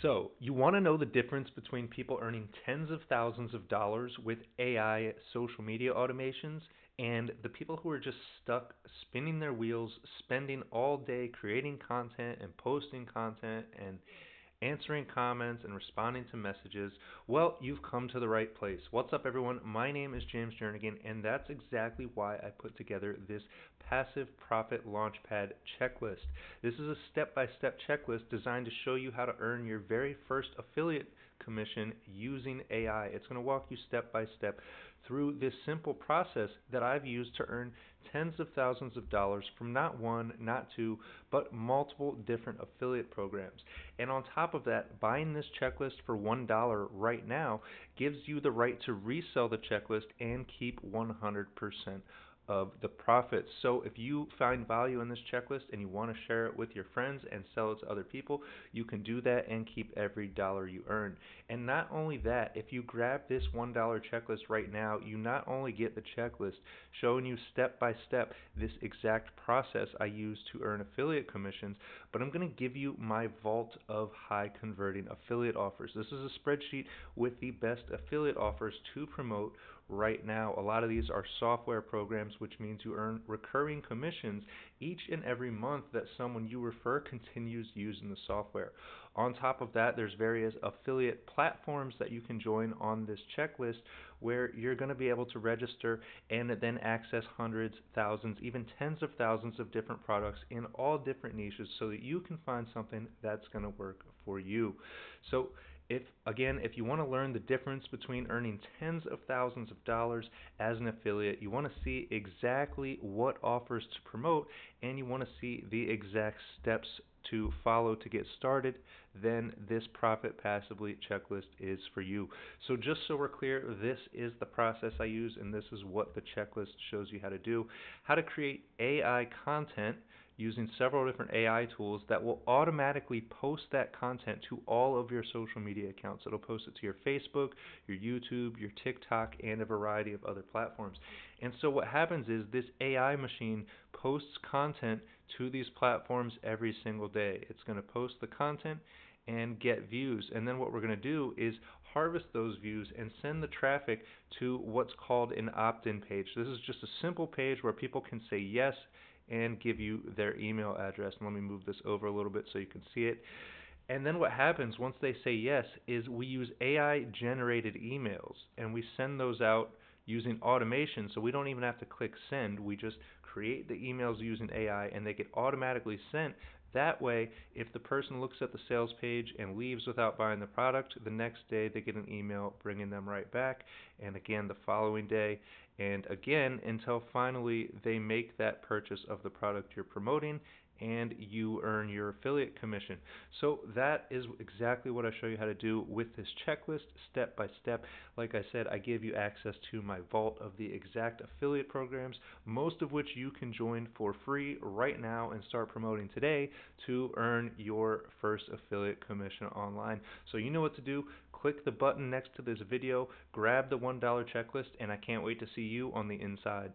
So, you want to know the difference between people earning tens of thousands of dollars with AI social media automations and the people who are just stuck spinning their wheels, spending all day creating content and posting content and answering comments and responding to messages? Well, you've come to the right place. What's up, everyone? My name is James Jernigan, and that's exactly why I put together this Passive Profit Launchpad Checklist. This is a step-by-step checklist designed to show you how to earn your very first affiliate commission using AI. It's going to walk you step by step through this simple process that I've used to earn tens of thousands of dollars from not one, not two, but multiple different affiliate programs. And on top of that, buying this checklist for $1 right now gives you the right to resell the checklist and keep 100% of the profits. So if you find value in this checklist and you want to share it with your friends and sell it to other people, you can do that and keep every dollar you earn. And not only that, if you grab this $1 checklist right now, you not only get the checklist showing you step by step this exact process I use to earn affiliate commissions, but I'm going to give you my vault of high converting affiliate offers. This is a spreadsheet with the best affiliate offers to promote right now. A lot of these are software programs, which means you earn recurring commissions each and every month that someone you refer continues using the software. On top of that, there's various affiliate platforms that you can join on this checklist where you're going to be able to register and then access hundreds, thousands, even tens of thousands of different products in all different niches so that you can find something that's going to work for you. So if you want to learn the difference between earning tens of thousands of dollars as an affiliate, you want to see exactly what offers to promote, and you want to see the exact steps to follow to get started, then this Profit Passively checklist is for you. So just so we're clear, this is the process I use, and this is what the checklist shows you how to do. How to create AI content using several different AI tools that will automatically post that content to all of your social media accounts. It'll post it to your Facebook, your YouTube, your TikTok, and a variety of other platforms. And so what happens is this AI machine posts content to these platforms every single day. It's going to post the content and get views. And then what we're going to do is harvest those views and send the traffic to what's called an opt-in page. This is just a simple page where people can say yes and give you their email address. And let me move this over a little bit so you can see it. And then what happens once they say yes is we use AI generated emails and we send those out using automation, so we don't even have to click send. We just create the emails using AI and they get automatically sent. That way, if the person looks at the sales page and leaves without buying the product, the next day they get an email bringing them right back, and again the following day, and again until finally they make that purchase of the product you're promoting and you earn your affiliate commission. So that is exactly what I show you how to do with this checklist, step by step. Like I said, I give you access to my vault of the exact affiliate programs, most of which you can join for free right now and start promoting today to earn your first affiliate commission online. So you know what to do. Click the button next to this video, grab the $1 checklist, and I can't wait to see you on the inside.